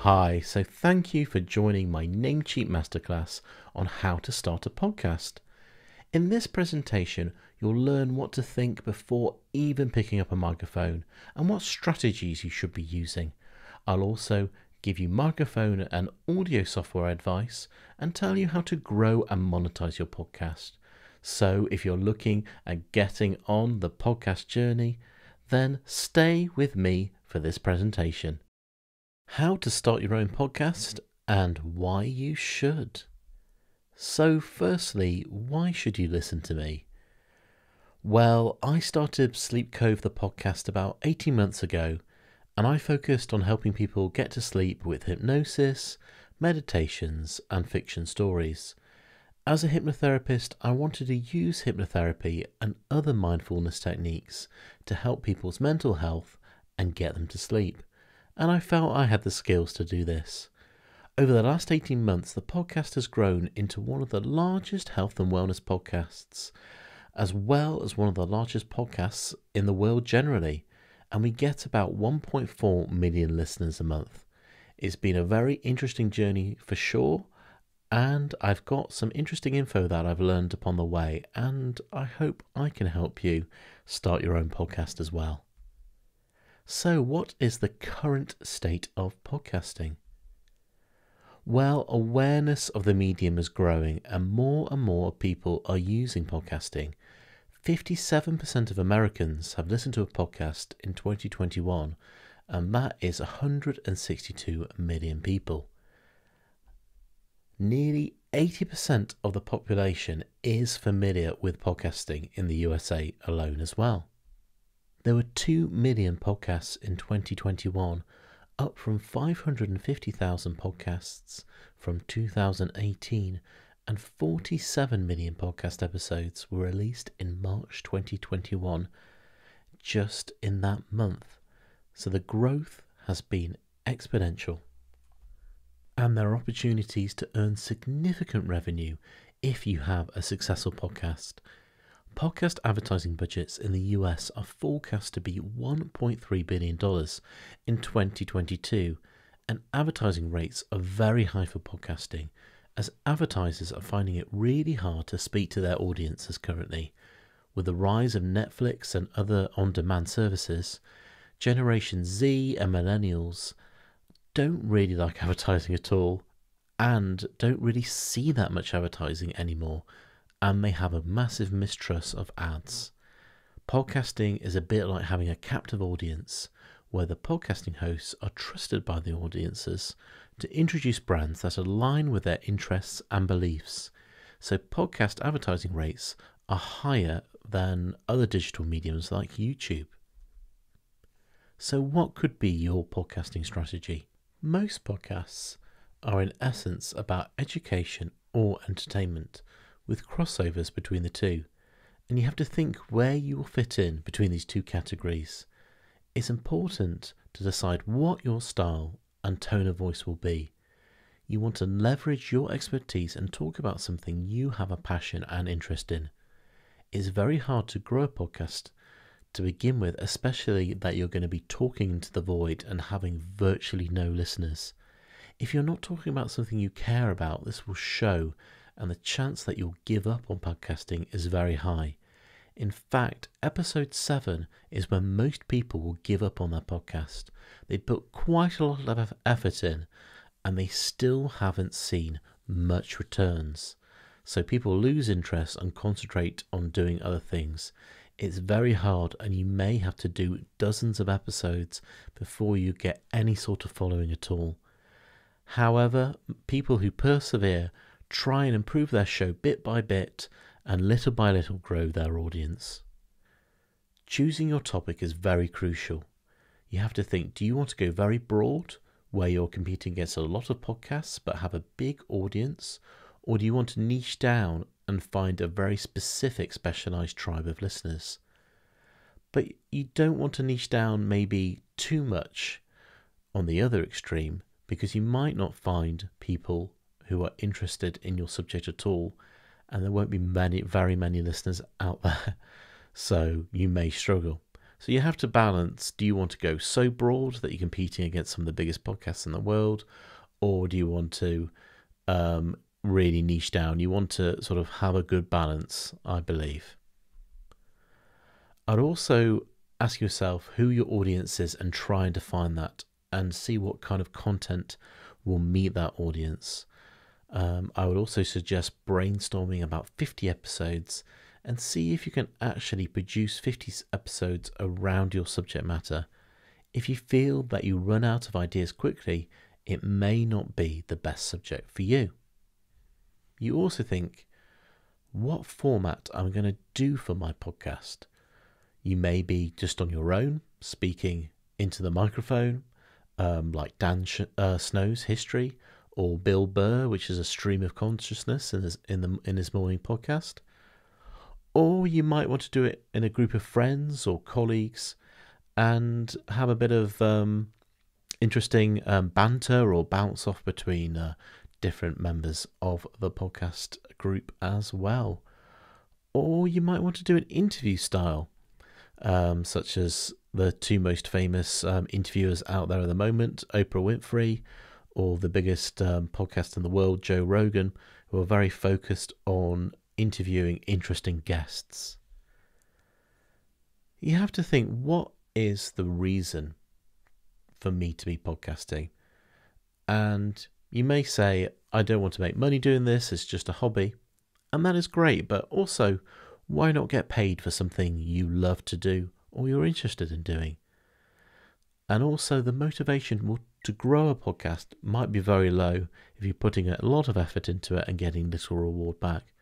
Hi, so thank you for joining my Namecheap Masterclass on how to start a podcast. In this presentation, you'll learn what to think before even picking up a microphone and what strategies you should be using. I'll also give you microphone and audio software advice and tell you how to grow and monetize your podcast. So if you're looking at getting on the podcast journey, then stay with me for this presentation. How to start your own podcast and why you should. So firstly, why should you listen to me? Well, I started Sleep Cove the podcast about 18 months ago, and I focused on helping people get to sleep with hypnosis, meditations, and fiction stories. As a hypnotherapist, I wanted to use hypnotherapy and other mindfulness techniques to help people's mental health and get them to sleep. And I felt I had the skills to do this. Over the last 18 months, the podcast has grown into one of the largest health and wellness podcasts, as well as one of the largest podcasts in the world generally, and we get about 1.4 million listeners a month. It's been a very interesting journey for sure, and I've got some interesting info that I've learned upon the way, and I hope I can help you start your own podcast as well. So what is the current state of podcasting? Well, awareness of the medium is growing and more people are using podcasting. 57% of Americans have listened to a podcast in 2021, and that is 162 million people. Nearly 80% of the population is familiar with podcasting in the USA alone as well. There were 2 million podcasts in 2021, up from 550,000 podcasts from 2018, and 47 million podcast episodes were released in March 2021, just in that month. So the growth has been exponential. And there are opportunities to earn significant revenue if you have a successful podcast. Podcast advertising budgets in the US are forecast to be $1.3 billion in 2022, and advertising rates are very high for podcasting, as advertisers are finding it really hard to speak to their audiences currently. With the rise of Netflix and other on-demand services, Generation Z and Millennials don't really like advertising at all and don't really see that much advertising anymore, and may have a massive mistrust of ads. Podcasting is a bit like having a captive audience, where the podcasting hosts are trusted by the audiences to introduce brands that align with their interests and beliefs. So podcast advertising rates are higher than other digital mediums like YouTube. So what could be your podcasting strategy? Most podcasts are in essence about education or entertainment, with crossovers between the two, and you have to think where you will fit in between these two categories. It's important to decide what your style and tone of voice will be. You want to leverage your expertise and talk about something you have a passion and interest in. It's very hard to grow a podcast to begin with, especially that you're going to be talking into the void and having virtually no listeners. If you're not talking about something you care about, this will show, and the chance that you'll give up on podcasting is very high. In fact, episode 7 is when most people will give up on their podcast. They put quite a lot of effort in, and they still haven't seen much returns. So people lose interest and concentrate on doing other things. It's very hard, and you may have to do dozens of episodes before you get any sort of following at all. However, people who persevere try and improve their show bit by bit and little by little grow their audience. Choosing your topic is very crucial. You have to think, do you want to go very broad, where you're competing against a lot of podcasts but have a big audience, or do you want to niche down and find a very specific specialized tribe of listeners? But you don't want to niche down maybe too much on the other extreme, because you might not find people who are interested in your subject at all, and there won't be very many listeners out there, so you may struggle. So you have to balance, do you want to go so broad that you're competing against some of the biggest podcasts in the world, or do you want to really niche down? You want to sort of have a good balance, I believe. I'd also ask yourself who your audience is and try and define that and see what kind of content will meet that audience. I would also suggest brainstorming about 50 episodes and see if you can actually produce 50 episodes around your subject matter. If you feel that you run out of ideas quickly, it may not be the best subject for you. You also think, what format am I going to do for my podcast? You may be just on your own, speaking into the microphone, like Dan Snow's History, or Bill Burr, which is a stream of consciousness in his morning podcast. Or you might want to do it in a group of friends or colleagues and have a bit of interesting banter or bounce off between different members of the podcast group as well. Or you might want to do an interview style, such as the two most famous interviewers out there at the moment, Oprah Winfrey, or the biggest podcast in the world, Joe Rogan, who are very focused on interviewing interesting guests. You have to think, what is the reason for me to be podcasting? And you may say, I don't want to make money doing this, it's just a hobby. And that is great, but also, why not get paid for something you love to do or you're interested in doing? And also, the motivation to grow a podcast might be very low if you're putting a lot of effort into it and getting little reward back.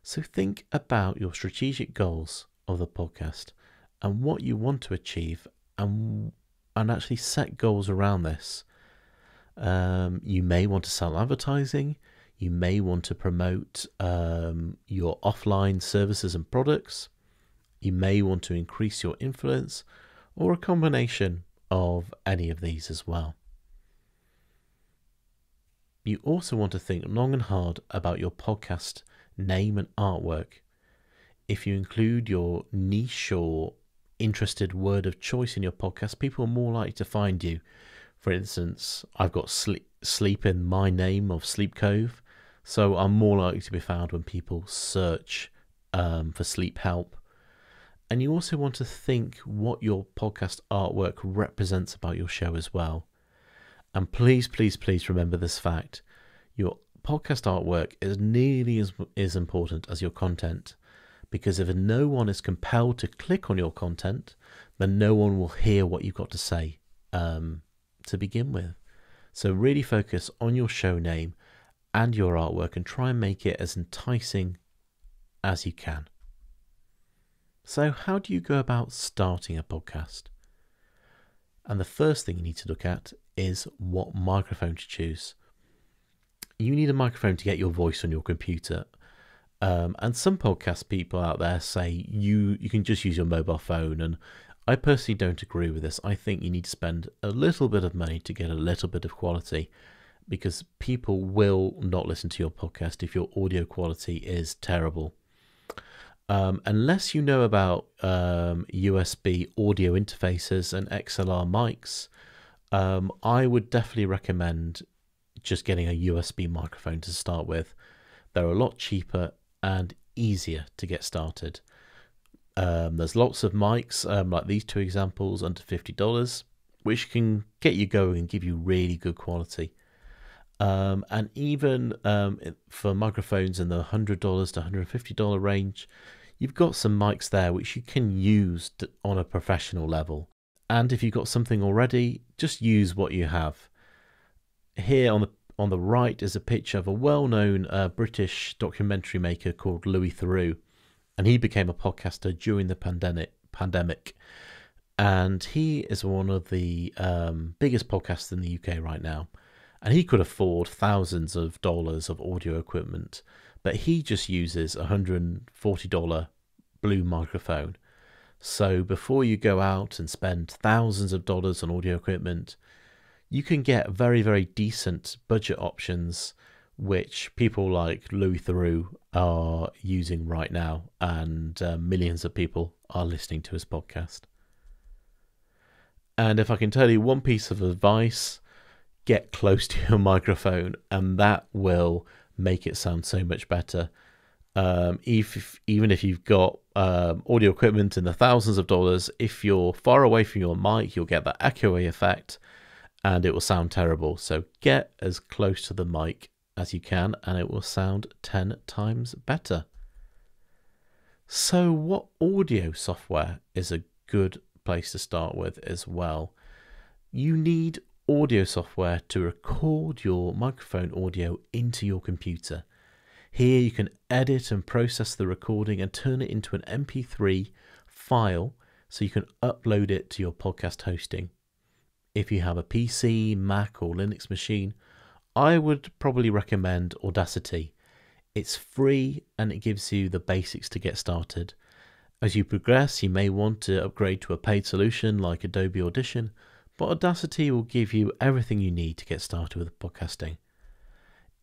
So think about your strategic goals of the podcast and what you want to achieve, and actually set goals around this. You may want to sell advertising. You may want to promote your offline services and products. You may want to increase your influence, or a combination of any of these as well. You also want to think long and hard about your podcast name and artwork. If you include your niche or interested word of choice in your podcast, people are more likely to find you. For instance, I've got sleep in my name of Sleep Cove, so I'm more likely to be found when people search for sleep help. And you also want to think what your podcast artwork represents about your show as well. And please, please, please remember this fact. Your podcast artwork is nearly as important as your content, because if no one is compelled to click on your content, then no one will hear what you've got to say to begin with. So really focus on your show name and your artwork and try and make it as enticing as you can. So how do you go about starting a podcast? And the first thing you need to look at is what microphone to choose. You need a microphone to get your voice on your computer. And some podcast people out there say you can just use your mobile phone. And I personally don't agree with this. I think you need to spend a little bit of money to get a little bit of quality, because people will not listen to your podcast if your audio quality is terrible. Unless you know about USB audio interfaces and XLR mics, I would definitely recommend just getting a USB microphone to start with. They're a lot cheaper and easier to get started. There's lots of mics, like these two examples, under $50, which can get you going and give you really good quality. And even for microphones in the $100 to $150 range, you've got some mics there which you can use on a professional level. And if you've got something already, just use what you have. Here on the right is a picture of a well-known British documentary maker called Louis Theroux, and he became a podcaster during the pandemic. And he is one of the biggest podcasts in the UK right now. And he could afford thousands of dollars of audio equipment, but he just uses a $140 Blue microphone. So before you go out and spend thousands of dollars on audio equipment, you can get very, very decent budget options, which people like Louis Theroux are using right now, and millions of people are listening to his podcast. And if I can tell you one piece of advice, get close to your microphone, and that will make it sound so much better. Even if you've got audio equipment in the thousands of dollars, if you're far away from your mic, you'll get that echoey effect and it will sound terrible. So get as close to the mic as you can and it will sound 10 times better. So what audio software is a good place to start with as well? You need audio software to record your microphone audio into your computer. Here you can edit and process the recording and turn it into an MP3 file so you can upload it to your podcast hosting. If you have a PC, Mac or Linux machine, I would probably recommend Audacity. It's free and it gives you the basics to get started. As you progress, you may want to upgrade to a paid solution like Adobe Audition, but Audacity will give you everything you need to get started with podcasting.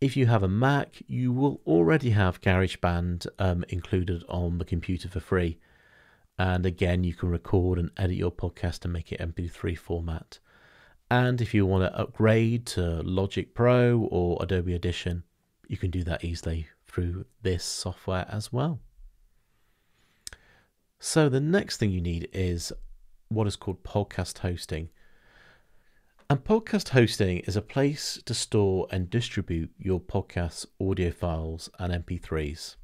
If you have a Mac, you will already have GarageBand included on the computer for free. And again, you can record and edit your podcast and make it MP3 format. And if you want to upgrade to Logic Pro or Adobe Audition, you can do that easily through this software as well. So the next thing you need is what is called podcast hosting. And podcast hosting is a place to store and distribute your podcast's audio files and MP3s.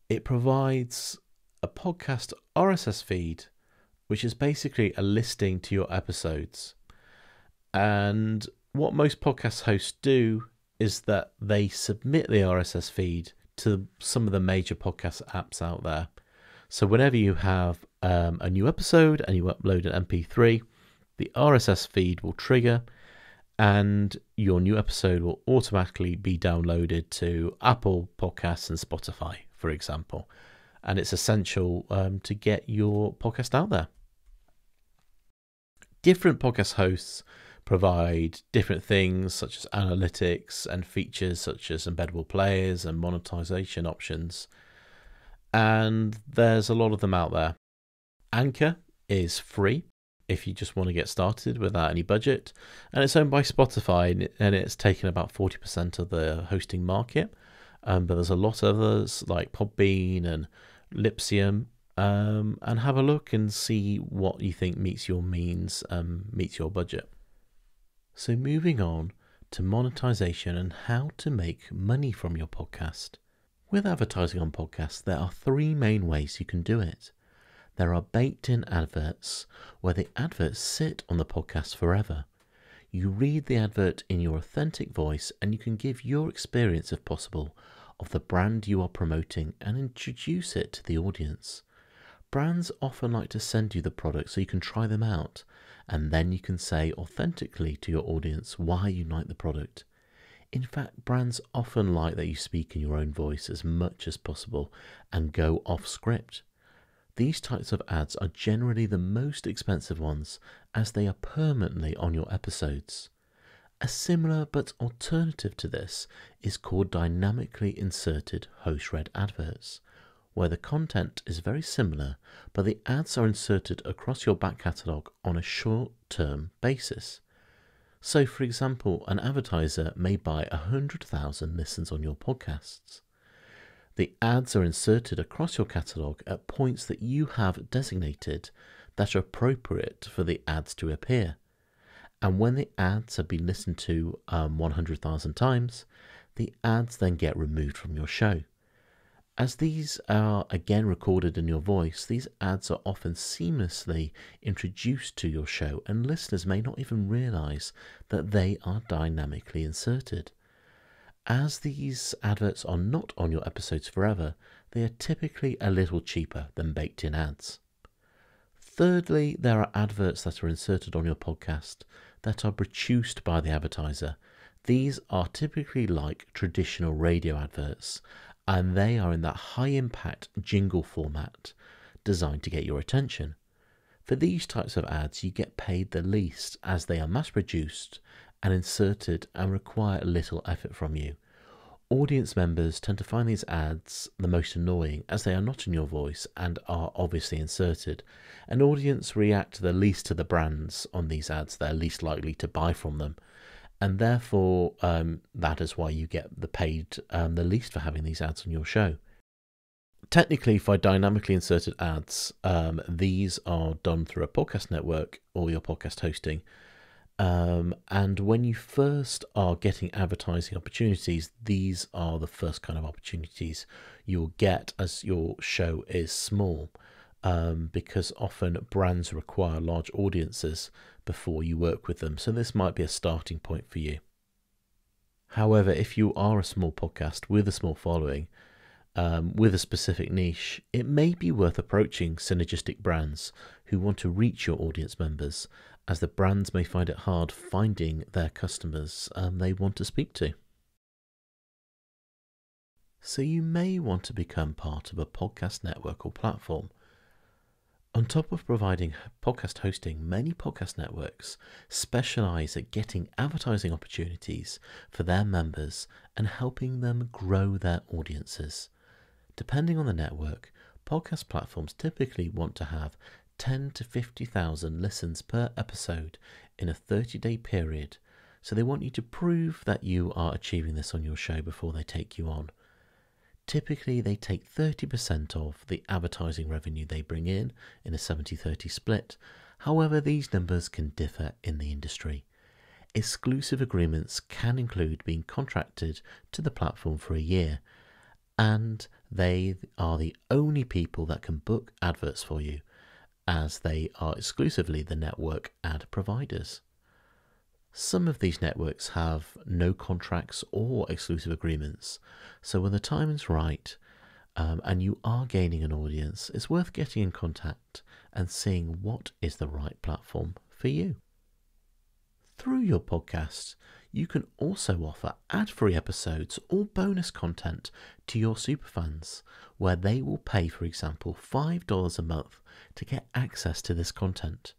It provides a podcast RSS feed, which is basically a listing to your episodes. And what most podcast hosts do is that they submit the RSS feed to some of the major podcast apps out there. So whenever you have a new episode and you upload an MP3, the RSS feed will trigger and your new episode will automatically be downloaded to Apple Podcasts and Spotify, for example. And it's essential to get your podcast out there. Different podcast hosts provide different things such as analytics and features such as embeddable players and monetization options. And there's a lot of them out there. Anchor is free if you just want to get started without any budget, and it's owned by Spotify and it's taken about 40% of the hosting market, but there's a lot of others like Podbean and Lipsium, and have a look and see what you think meets your means, meets your budget. So moving on to monetization and how to make money from your podcast. With advertising on podcasts, there are three main ways you can do it. There are baked-in adverts, where the adverts sit on the podcast forever. You read the advert in your authentic voice and you can give your experience, if possible, of the brand you are promoting and introduce it to the audience. Brands often like to send you the product so you can try them out, and then you can say authentically to your audience why you like the product. In fact, brands often like that you speak in your own voice as much as possible and go off script. These types of ads are generally the most expensive ones as they are permanently on your episodes. A similar but alternative to this is called dynamically inserted host-read adverts, where the content is very similar but the ads are inserted across your back catalogue on a short-term basis. So, for example, an advertiser may buy 100,000 listens on your podcasts. The ads are inserted across your catalogue at points that you have designated that are appropriate for the ads to appear. And when the ads have been listened to 100,000 times, the ads then get removed from your show. As these are again recorded in your voice, these ads are often seamlessly introduced to your show and listeners may not even realise that they are dynamically inserted. As these adverts are not on your episodes forever, they are typically a little cheaper than baked-in ads. Thirdly, there are adverts that are inserted on your podcast that are produced by the advertiser. These are typically like traditional radio adverts, and they are in that high-impact jingle format designed to get your attention. For these types of ads, you get paid the least as they are mass-produced and inserted and require little effort from you. Audience members tend to find these ads the most annoying as they are not in your voice and are obviously inserted. An audience react the least to the brands on these ads. They're least likely to buy from them. And therefore, that is why you get the paid the least for having these ads on your show. Technically, for dynamically inserted ads, these are done through a podcast network or your podcast hosting. And when you first are getting advertising opportunities, these are the first kind of opportunities you'll get as your show is small, because often brands require large audiences before you work with them. So this might be a starting point for you. However, if you are a small podcast with a small following, with a specific niche, it may be worth approaching synergistic brands who want to reach your audience members, as the brands may find it hard finding their customers they want to speak to. So you may want to become part of a podcast network or platform. On top of providing podcast hosting, many podcast networks specialize at getting advertising opportunities for their members and helping them grow their audiences. Depending on the network, podcast platforms typically want to have 10 to 50,000 listens per episode in a 30-day period, so they want you to prove that you are achieving this on your show before they take you on. Typically, they take 30% of the advertising revenue they bring in a 70-30 split. However, these numbers can differ in the industry. Exclusive agreements can include being contracted to the platform for a year, and they are the only people that can book adverts for you, as they are exclusively the network ad providers. Some of these networks have no contracts or exclusive agreements, so when the time is right and you are gaining an audience, it's worth getting in contact and seeing what is the right platform for you. Through your podcast, you can also offer ad-free episodes or bonus content to your superfans, where they will pay, for example, $5 a month to get access to this content.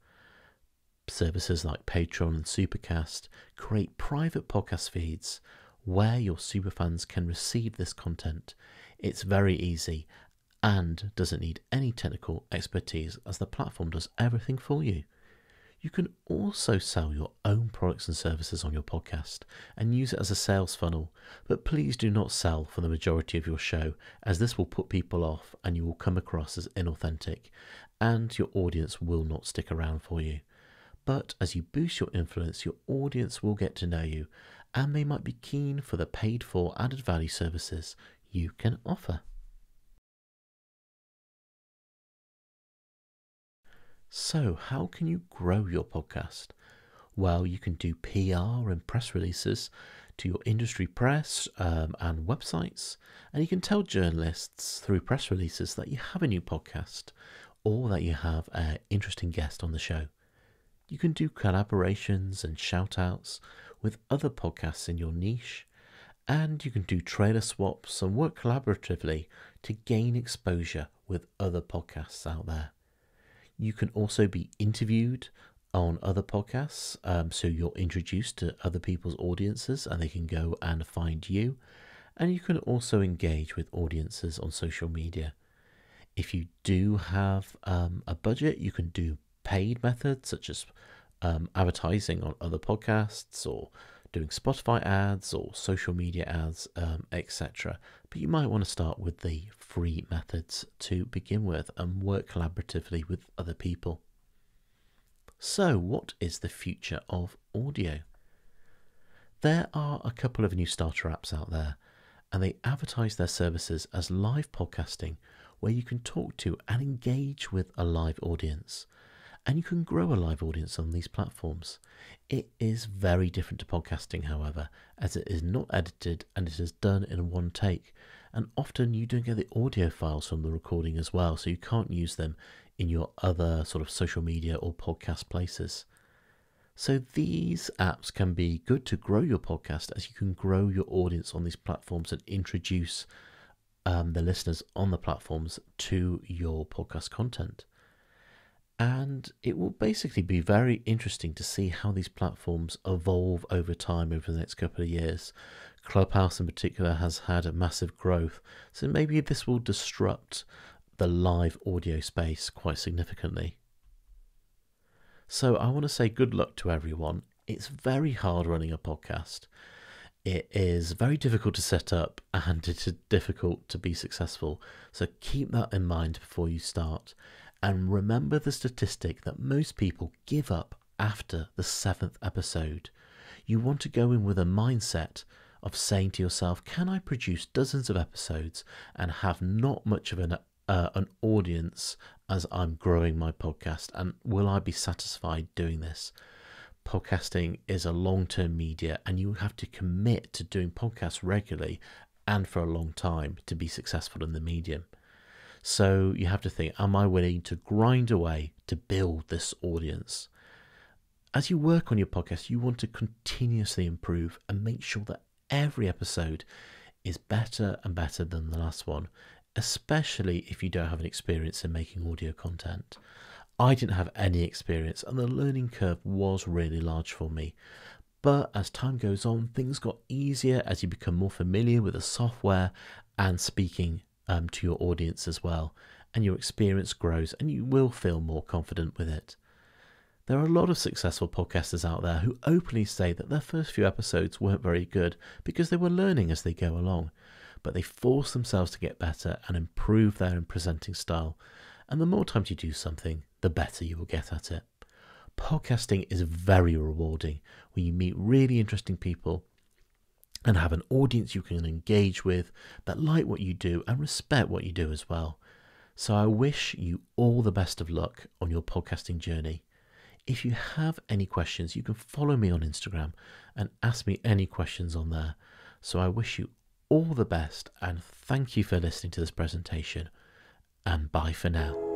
Services like Patreon and Supercast create private podcast feeds where your superfans can receive this content. It's very easy and doesn't need any technical expertise, as the platform does everything for you. You can also sell your own products and services on your podcast and use it as a sales funnel, but please do not sell for the majority of your show, as this will put people off and you will come across as inauthentic and your audience will not stick around for you. But as you boost your influence, your audience will get to know you and they might be keen for the paid for added value services you can offer. So how can you grow your podcast? Well, you can do PR and press releases to your industry press and websites, and you can tell journalists through press releases that you have a new podcast or that you have an interesting guest on the show. You can do collaborations and shout-outs with other podcasts in your niche, and you can do trailer swaps and work collaboratively to gain exposure with other podcasts out there. You can also be interviewed on other podcasts, so you're introduced to other people's audiences and they can go and find you. And you can also engage with audiences on social media. If you do have a budget, you can do paid methods such as advertising on other podcasts or doing Spotify ads or social media ads, etc. But you might want to start with the free methods to begin with and work collaboratively with other people. So what is the future of audio? There are a couple of new starter apps out there, and they advertise their services as live podcasting, where you can talk to and engage with a live audience. And you can grow a live audience on these platforms. It is very different to podcasting, however, as it is not edited and it is done in one take. And often you don't get the audio files from the recording as well, so you can't use them in your other sort of social media or podcast places. So these apps can be good to grow your podcast, as you can grow your audience on these platforms and introduce the listeners on the platforms to your podcast content. And it will basically be very interesting to see how these platforms evolve over time over the next couple of years, Clubhouse in particular has had a massive growth, so maybe this will disrupt the live audio space quite significantly. So I want to say good luck to everyone. It's very hard running a podcast. It is very difficult to set up and it is difficult to be successful. So keep that in mind before you start. And remember the statistic that most people give up after the 7th episode. You want to go in with a mindset of saying to yourself, can I produce dozens of episodes and have not much of an audience as I'm growing my podcast? And will I be satisfied doing this? Podcasting is a long-term media and you have to commit to doing podcasts regularly and for a long time to be successful in the medium. So you have to think, am I willing to grind away to build this audience? As you work on your podcast, you want to continuously improve and make sure that every episode is better and better than the last one, especially if you don't have an experience in making audio content. I didn't have any experience and the learning curve was really large for me. But as time goes on, things got easier as you become more familiar with the software and speaking to your audience as well. And your experience grows and you will feel more confident with it. There are a lot of successful podcasters out there who openly say that their first few episodes weren't very good because they were learning as they go along. But they force themselves to get better and improve their presenting style. And the more times you do something, the better you will get at it. Podcasting is very rewarding when you meet really interesting people and have an audience you can engage with that like what you do and respect what you do as well. So I wish you all the best of luck on your podcasting journey. If you have any questions, you can follow me on Instagram and ask me any questions on there. So I wish you all the best and thank you for listening to this presentation. And bye for now.